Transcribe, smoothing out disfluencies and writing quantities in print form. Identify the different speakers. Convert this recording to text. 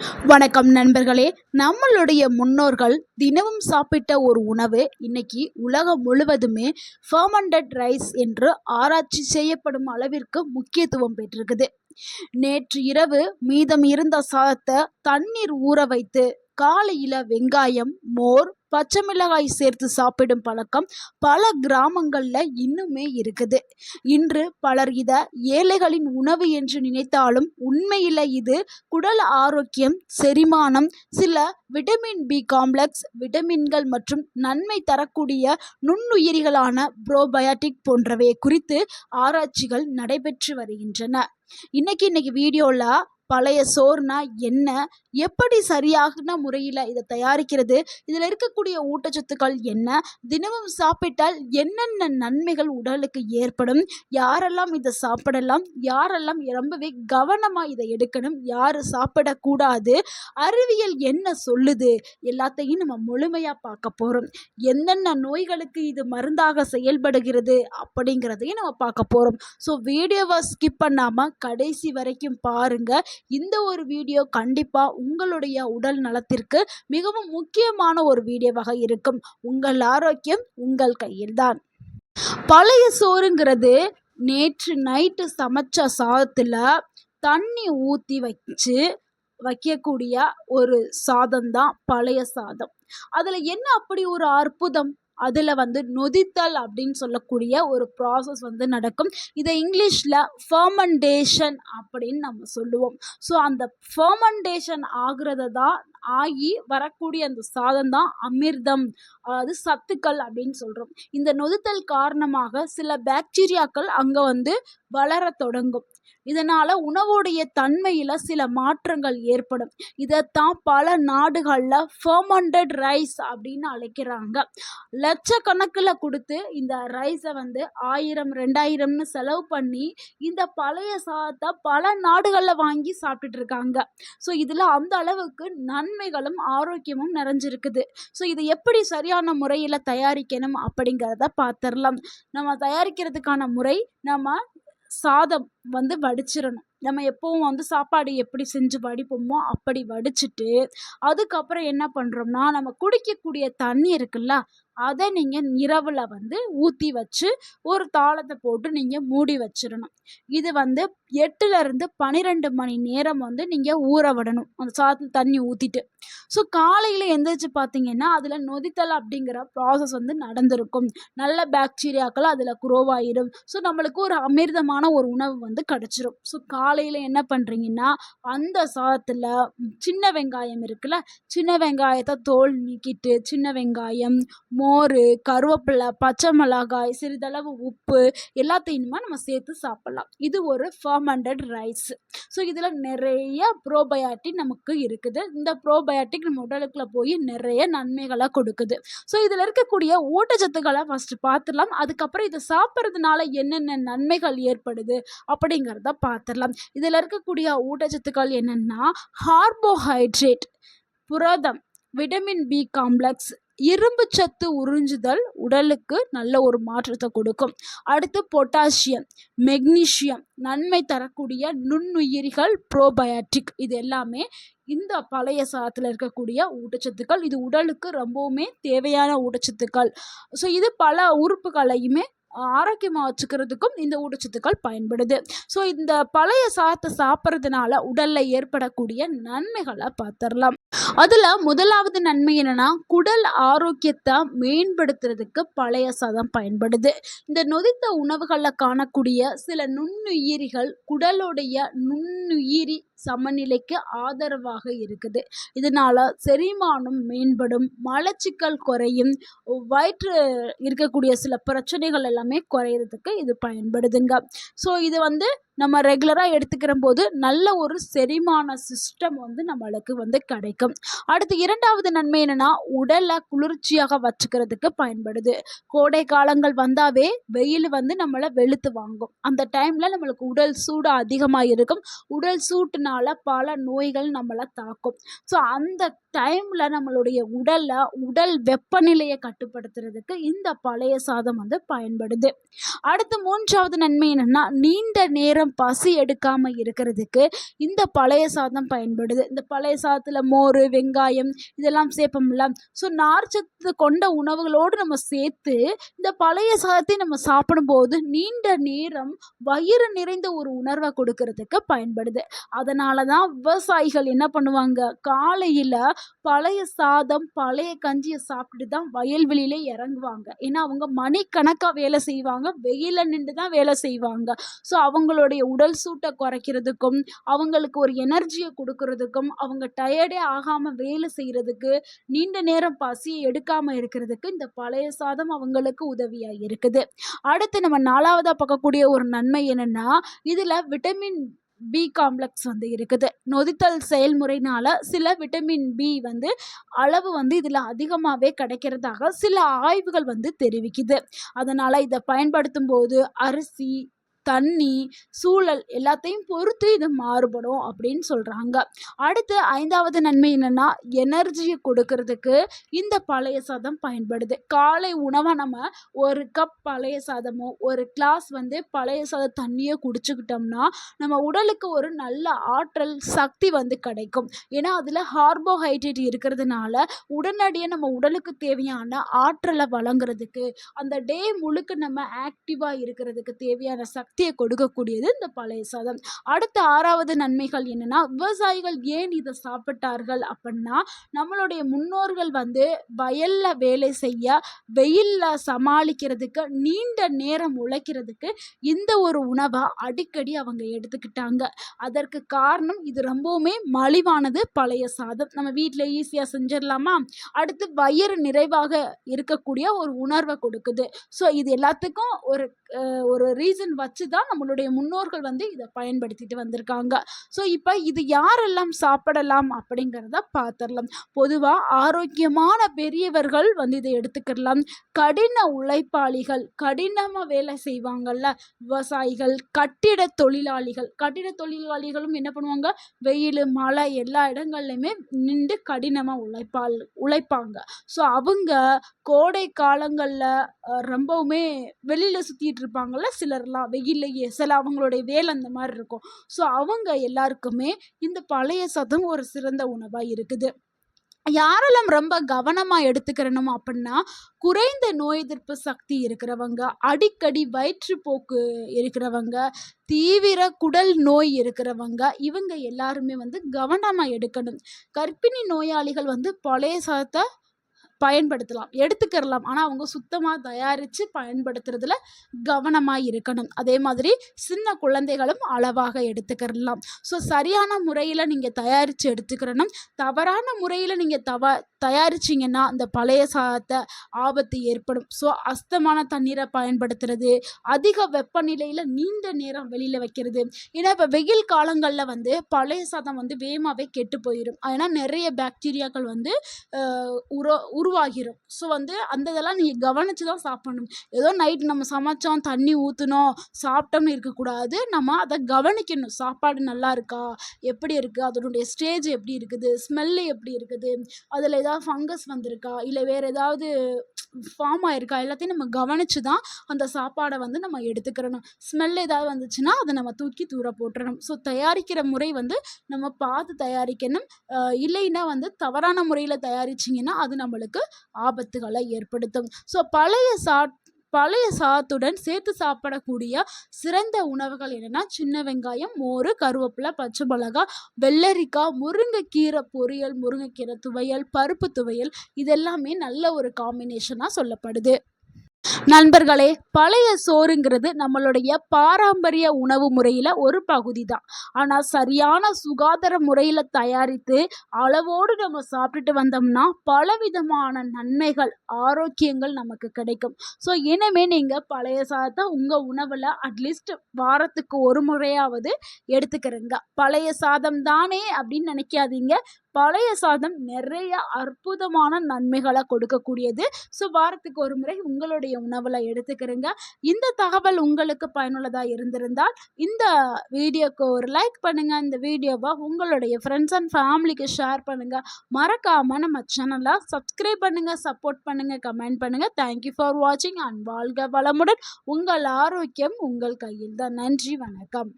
Speaker 1: வணக்கம் நண்பர்களே. நம்மளுடைய முன்னோர்கள் தினமும் சாப்பிட்ட ஒரு உணவு இன்னைக்கு உலகம் முழுவதுமே ஃபர்மெண்டட் ரைஸ் என்று ஆராய்ச்சி செய்யப்படும் அளவிற்கு முக்கியத்துவம் பெற்றிருக்குது. நேற்று இரவு மீதம் இருந்த சாதத்தை தண்ணீர் ஊற வைத்து காலையில வெங்காயம், மோர், பச்சை மிளகாய் சேர்த்து சாப்பிடும் பழக்கம் பல கிராமங்கள்ல இன்னுமே இருக்குது. இன்று பலர் இத ஏழைகளின் உணவு என்று நினைத்தாலும் உண்மையில இது குடல் ஆரோக்கியம், செரிமானம், சில விட்டமின் பி காம்ப்ளெக்ஸ், விட்டமின்கள் மற்றும் நன்மை தரக்கூடிய நுண்ணுயிரிகளான ப்ரோபயாட்டிக் போன்றவை குறித்து ஆராய்ச்சிகள் நடைபெற்று வருகின்றன. இன்னைக்கு வீடியோல பழைய சோறுனா என்ன, எப்படி சரியான முறையில் இதை தயாரிக்கிறது, இதில் இருக்கக்கூடிய ஊட்டச்சத்துக்கள் என்ன, தினமும் சாப்பிட்டால் என்னென்ன நன்மைகள் உடலுக்கு ஏற்படும், யாரெல்லாம் இதை சாப்பிடலாம், யாரெல்லாம் ரொம்பவே கவனமாக இதை எடுக்கணும், யார் சாப்பிடக்கூடாது, அறிவியல் என்ன சொல்லுது, எல்லாத்தையும் நம்ம முழுமையாக பார்க்க போகிறோம். என்னென்ன நோய்களுக்கு இது மருந்தாக செயல்படுகிறது அப்படிங்கிறதையும் நம்ம பார்க்க போகிறோம். ஸோ வீடியோவை ஸ்கிப் பண்ணாமல் கடைசி வரைக்கும் பாருங்கள். இந்த ஒரு வீடியோ கண்டிப்பாக உங்களுடைய உடல் நலத்திற்கு மிகவும் முக்கியமான ஒரு வீடியோவாக இருக்கும். உங்கள் ஆரோக்கியம் உங்கள் கையில்தான். பழைய சோறுங்கிறது நேற்று நைட்டு சமைச்ச சாதத்தில் தண்ணி ஊற்றி வச்சு வைக்கக்கூடிய ஒரு சாதம் தான் பழைய சாதம். அதில் என்ன அப்படி ஒரு அற்புதம்? அதில் நொதித்தல் அப்படின்னு சொல்லக்கூடிய ஒரு ப்ராசஸ் நடக்கும். இதை இங்கிலீஷில் ஃபர்மெண்டேஷன் அப்படின்னு நம்ம சொல்லுவோம். ஸோ அந்த ஃபர்மெண்டேஷன் ஆகுறத தான் ஆகி வரக்கூடிய அந்த சாதம் தான் அமிர்தம், அதாவது சத்துக்கள் அப்படின்னு சொல்கிறோம். இந்த நொதித்தல் காரணமாக சில பாக்டீரியாக்கள் அங்கே வளர தொடங்கும். இதனால் உணவுடைய தன்மையில் சில மாற்றங்கள் ஏற்படும். இதைத்தான் பல நாடுகளில் ஃபர்மெண்டட் ரைஸ் அப்படின்னு அழைக்கிறாங்க. லட்சக்கணக்கில் கொடுத்து இந்த ரைஸை 1000 2000ன்னு செலவு பண்ணி இந்த பழைய சாதத்தை பல நாடுகளில் வாங்கி சாப்பிட்டுட்டு இருக்காங்க. ஸோ இதில் அந்த அளவுக்கு நன்மைகளும் ஆரோக்கியமும் நிறைஞ்சிருக்குது. ஸோ இதை எப்படி சரியான முறையில் தயாரிக்கணும் அப்படிங்கிறத பார்த்துடலாம். நம்ம தயாரிக்கிறதுக்கான முறை, நம்ம சாதம் வடிச்சிடணும். நம்ம எப்பவும் சாப்பாடு எப்படி செஞ்சு வடிப்போமோ அப்படி வடிச்சிட்டு அதுக்கப்புறம் என்ன பண்ணுறோம்னா, நம்ம குடிக்கக்கூடிய தண்ணி இருக்குல்ல, அதை நீங்கள் இரவில் ஊற்றி வச்சு ஒரு தாளத்தை போட்டு நீங்கள் மூடி வச்சிடணும். இது 8லேருந்து 12 மணி நேரம் நீங்கள் ஊற விடணும், அந்த சாதத்தில் தண்ணி ஊற்றிட்டு. ஸோ காலையில் எந்திரிச்சு பார்த்தீங்கன்னா அதில் நொதித்தல் அப்படிங்கிற ப்ராசஸ் நடந்திருக்கும். நல்ல பாக்டீரியாக்கள் அதில் குரோவாயிடும். ஸோ நம்மளுக்கு ஒரு அமிர்தமான ஒரு உணவு கிடச்சிரும். ஸோ காலையில் என்ன பண்ணுறீங்கன்னா, அந்த சாதத்தில் சின்ன வெங்காயம் இருக்குல்ல, சின்ன வெங்காயத்தை தோல் நீக்கிட்டு சின்ன வெங்காயம், மோர், கருவேப்பிலை, பச்சை மிளகாய், சிறிதளவு உப்பு எல்லாத்தையுமே நம்ம சேர்த்து சாப்பிட்லாம். இது ஒரு ஃபர்மெண்டட் ரைஸ். ஸோ இதில் நிறைய ப்ரோபயாட்டிக் நமக்கு இருக்குது. இந்த ப்ரோபயாட்டிக் நம்ம உடலுக்குள்ள போய் நிறைய நன்மைகளை கொடுக்குது. ஸோ இதில் இருக்கக்கூடிய ஊட்டச்சத்துக்களை ஃபஸ்ட்டு பார்த்துடலாம். அதுக்கப்புறம் இதை சாப்பிட்றதுனால என்னென்ன நன்மைகள் ஏற்படுது அப்படிங்கிறத பார்த்துடலாம். இதில் இருக்கக்கூடிய ஊட்டச்சத்துக்கள் என்னென்னா, கார்போஹைட்ரேட், புரதம், விட்டமின் பி காம்ப்ளெக்ஸ், இரும்பு சத்து உறிஞ்சுதல் உடலுக்கு நல்ல ஒரு மாற்றத்தை கொடுக்கும். அடுத்து பொட்டாசியம், மெக்னீசியம், நன்மை தரக்கூடிய நுண்ணுயிரிகள், ப்ரோபயாட்டிக், இது எல்லாமே இந்த பழைய சாதத்தில் இருக்கக்கூடிய ஊட்டச்சத்துக்கள். இது உடலுக்கு ரொம்பவுமே தேவையான ஊட்டச்சத்துக்கள். ஸோ இது பல உறுப்புகளையுமே ஆரோக்கியமாக வச்சுக்கிறதுக்கும் இந்த ஊட்டச்சத்துக்கள் பயன்படுது. ஸோ இந்த பழைய சாதத்தை சாப்பிட்றதுனால உடலில் ஏற்படக்கூடிய நன்மைகளை பார்த்துடலாம். அதில் முதலாவது நன்மை என்னென்னா, குடல் ஆரோக்கியத்தை மேம்படுத்துறதுக்கு பழைய சாதம் பயன்படுது. இந்த நொதித்த உணவுகளில் காணக்கூடிய சில நுண்ணுயிரிகள் குடலுடைய நுண்ணுயிரி சமநிலைக்கு ஆதரவாக இருக்குது. இதனால் செரிமானம் மேம்படும், மலச்சிக்கல் குறையும், வயிற்று இருக்கக்கூடிய சில பிரச்சனைகள் எல்லாமே குறையிறதுக்கு இது பயன்படுதுங்க. ஸோ இது நம்ம ரெகுலராக எடுத்துக்கிற போது நல்ல ஒரு செரிமான சிஸ்டம் நம்மளுக்கு கிடைக்கும். அடுத்து இரண்டாவது நன்மை என்னென்னா, உடலை குளிர்ச்சியாக வச்சுக்கிறதுக்கு பயன்படுது. கோடை காலங்கள் வந்தாவே வெயில் நம்மளை வெளுத்து வாங்கும். அந்த டைமில் நம்மளுக்கு உடல் சூடு அதிகமாக இருக்கும். உடல் சூட்டுனால வெப்பத்தினால பல நோய்கள் நம்மளை தாக்கும். ஸோ அந்த டைம்ல நம்மளுடைய உடல் வெப்பநிலையை கட்டுப்படுத்துறதுக்கு இந்த பழைய சாதம் வந்து பயன்படுது. அடுத்து 3வது நன்மை என்னன்னா, நீண்ட நேரம் பசி எடுக்காம இருக்கிறதுக்கு இந்த பழைய சாதம் பயன்படுது. இந்த பழைய சாதத்துல மோர், வெங்காயம் இதெல்லாம் சேர்ப்போம்ல. ஸோ நார்ச்சத்து கொண்ட உணவுகளோடு நம்ம சேர்த்து இந்த பழைய சாதத்தை நம்ம சாப்பிடும்போது நீண்ட நேரம் வயிறு நிறைந்த ஒரு உணர்வை கொடுக்கறதுக்கு பயன்படுது. அதனால தான் விவசாயிகள் என்ன பண்ணுவாங்க, காலையில பழைய சாதம், பழைய கஞ்சியை சாப்பிட்டுட்டு தான் வயல்வெளியிலே இறங்குவாங்க. ஏன்னா அவங்க மணிக்கணக்கா வேலை செய்வாங்க, வெயில நின்று தான் வேலை செய்வாங்க. ஸோ அவங்களுடைய உடல் சூட்டை குறைக்கிறதுக்கும், அவங்களுக்கு ஒரு எனர்ஜியை கொடுக்கறதுக்கும், அவங்க டயர்டே ஆகாம வேலை செய்யறதுக்கு, நீண்ட நேரம் பசியை எடுக்காம இருக்கிறதுக்கு இந்த பழைய சாதம் அவங்களுக்கு உதவியா இருக்குது. அடுத்து நம்ம 4வதா பார்க்கக்கூடிய ஒரு நன்மை என்னன்னா, இதுல விட்டமின் பி காம்ப்ளெக்ஸ் வந்து இருக்குது. நொதித்தல் செயல்முறையினால சில விட்டமின் பி வந்து அளவு வந்து இதில் அதிகமாகவே கிடைக்கிறதாக சில ஆய்வுகள் வந்து தெரிவிக்குது. அதனால் இதை பயன்படுத்தும் போது அரிசி, தண்ணி, சூழல் எல்லாத்தையும் பொறுத்து இது மாறுபடும் அப்படின்னு சொல்கிறாங்க. அடுத்து 5வது நன்மை என்னென்னா, எனர்ஜியை கொடுக்கறதுக்கு இந்த பழைய சாதம் பயன்படுது. காலை உணவை நம்ம ஒரு கப் பழைய சாதமோ ஒரு கிளாஸ் வந்து பழைய சாத தண்ணியோ குடிச்சுக்கிட்டோம்னா நம்ம உடலுக்கு ஒரு நல்ல ஆற்றல் சக்தி வந்து கிடைக்கும். ஏன்னா அதில் கார்போஹைட்ரேட் இருக்கிறதுனால உடனடியாக நம்ம உடலுக்கு தேவையான ஆற்றலை வழங்குறதுக்கு, அந்த டே முழுக்க நம்ம ஆக்டிவாக இருக்கிறதுக்கு தேவையான சக்தியை கொடுக்கக்கூடியது இந்த பழைய சாதம். அடுத்த 6வது நன்மைகள் என்னன்னா, விவசாயிகள் ஏன் இதை சாப்பிட்டார்கள் அப்படின்னா, நம்மளுடைய முன்னோர்கள் வந்து வயல்ல வேலை செய்ய, வெயில்ல சமாளிக்கிறதுக்கு, நீண்ட நேரம் உழைக்கிறதுக்கு இந்த ஒரு உணவை அடிக்கடி அவங்க எடுத்துக்கிட்டாங்க. அதற்கு காரணம் இது ரொம்பவுமே மலிவானது பழைய சாதம். நம்ம வீட்டில் ஈஸியாக செஞ்சிடலாமா. அடுத்து வயிறு நிறைவாக இருக்கக்கூடிய ஒரு உணர்வை கொடுக்குது. ஸோ இது எல்லாத்துக்கும் ஒரு ரீசன் வச்சு தான் நம்மளுடைய முன்னோர்கள் வந்து இதை பயன்படுத்திட்டு வந்திருக்காங்க. ஸோ இப்போ இது யாரெல்லாம் சாப்பிடலாம் அப்படிங்கிறத பார்த்துடலாம். பொதுவாக ஆரோக்கியமான பெரியவர்கள் வந்து இதை எடுத்துக்கலாம். கடின உழைப்பாளிகள், கடினமாக வேலை செய்வாங்கள்ல விவசாயிகள், கட்டிட தொழிலாளிகளும் என்ன பண்ணுவாங்க, வெயில் மழை எல்லா இடங்கள்லையுமே நின்று கடினமாக உழைப்பாங்க. ஸோ அவங்க கோடை காலங்களில் ரொம்பவுமே வெளியில் சுற்றிட்டு இருப்பாங்கள்ல சிலர்லாம் வெயில்லையே, சில அவங்களுடைய வேலை அந்த மாதிரி இருக்கும். ஸோ அவங்க எல்லாருக்குமே இந்த பழைய சாதம் ஒரு சிறந்த உணவாக இருக்குது. யாரெல்லாம் ரொம்ப கவனமாக எடுத்துக்கிறணும் அப்படின்னா, குறைந்த நோய் எதிர்ப்பு சக்தி இருக்கிறவங்க, அடிக்கடி வயிற்றுப்போக்கு இருக்கிறவங்க, தீவிர குடல் நோய் இருக்கிறவங்க, இவங்க எல்லாருமே வந்து கவனமாக எடுக்கணும். கர்ப்பிணி நோயாளிகள் வந்து பழைய சாதத்தை பயன்படுத்தலாம், எடுத்துக்கிறலாம். ஆனால் அவங்க சுத்தமாக தயாரித்து பயன்படுத்துறதுல கவனமாக இருக்கணும். அதே மாதிரி சின்ன குழந்தைகளும் அளவாக எடுத்துக்கிறலாம். ஸோ சரியான முறையில் நீங்கள் தயாரித்து எடுத்துக்கிறணும். தவறான முறையில் நீங்கள் தயாரிச்சிங்கன்னா அந்த பழைய சாதத்தை ஆபத்து ஏற்படும். ஸோ அஸ்தமான தண்ணீரை பயன்படுத்துறது, அதிக வெப்பநிலையில் நீண்ட நேரம் வெளியில் வைக்கிறது. ஏன்னா இப்போ வெயில் காலங்களில் வந்து பழைய சாதம் வந்து வேகமாகவே கெட்டு போயிடும். ஏன்னா நிறைய பாக்டீரியாக்கள் வந்து உருவாகிரும். ஸோ வந்து அந்த இதெல்லாம் நீங்கள் கவனித்து தான் சாப்பிடணும். ஏதோ நைட் நம்ம சமைச்சோம், தண்ணி ஊற்றினோம், சாப்பிட்டோம்னு இருக்கக்கூடாது. நம்ம அதை கவனிக்கணும். சாப்பாடு நல்லா இருக்கா, எப்படி இருக்குது, அதனுடைய ஸ்டேஜ் எப்படி இருக்குது, ஸ்மெல்லு எப்படி இருக்குது, அதில் ஏதாவது ஃபங்கஸ் வந்திருக்கா, இல்லை வேறு ஏதாவது ஃபார்ம் ஆயிருக்கா, எல்லாத்தையும் நம்ம கவனித்து தான் அந்த சாப்பாடை வந்து நம்ம எடுத்துக்கிறணும். ஸ்மெல் ஏதாவது வந்துச்சுன்னா அதை நம்ம தூக்கி தூர போட்டுறணும். ஸோ தயாரிக்கிற முறை வந்து நம்ம பார்த்து தயாரிக்கணும். இல்லைன்னா வந்து தவறான முறையில் தயாரிச்சிங்கன்னா அது நம்மளுக்கு ஆபத்துகளை ஏற்படுத்தும். ஸோ பழைய சாதத்துடன் சேர்த்து சாப்பிடக்கூடிய சிறந்த உணவுகள் என்னென்னா, சின்ன வெங்காயம், மோர், கருவேப்பிலை, பச்சை மிளகாய், வெள்ளரிக்காய், முருங்கைக்கீரை பொரியல், முருங்கைக்கீரை துவையல், பருப்பு துவையல், இதெல்லாமே நல்ல ஒரு காம்பினேஷனாக சொல்லப்படுது. நண்பர்களே, பழைய சோறுங்கிறது நம்மளுடைய பாரம்பரிய உணவு முறையில் ஒரு பகுதி தான். ஆனால் சரியான சுகாதார முறையில் தயாரித்து அளவோடு நம்ம சாப்பிட்டுட்டு வந்தோம்னா பலவிதமான நன்மைகள், ஆரோக்கியங்கள் நமக்கு கிடைக்கும். ஸோ இனிமேல் நீங்கள் பழைய சாதத்தை உங்கள் உணவில் அட்லீஸ்ட் வாரத்துக்கு ஒரு முறையாவது எடுத்துக்கிறங்க. பழைய சாதம் தானே அப்படின்னு நினைக்காதீங்க. பழைய சாதம் நிறைய அற்புதமான நன்மைகளை கொடுக்கக்கூடியது. ஸோ வாரத்துக்கு ஒரு முறை உங்களுடைய உணவில் எடுத்துக்கிறங்க. இந்த தகவல் உங்களுக்கு பயனுள்ளதாக இருந்திருந்தால் இந்த வீடியோக்கு ஒரு லைக் பண்ணுங்க. இந்த வீடியோவை உங்களுடைய ஃப்ரெண்ட்ஸ் அண்ட் ஃபேமிலிக்கு ஷேர் பண்ணுங்க. மறக்காம நம்ம சேனலை சப்ஸ்கிரைப் பண்ணுங்க, சப்போர்ட் பண்ணுங்க, கமெண்ட் பண்ணுங்க. தேங்க்யூ ஃபார் வாட்சிங் அண்ட் வாழ்க வளமுடன். உங்கள் ஆரோக்கியம் உங்கள் கையில் தான். நன்றி, வணக்கம்.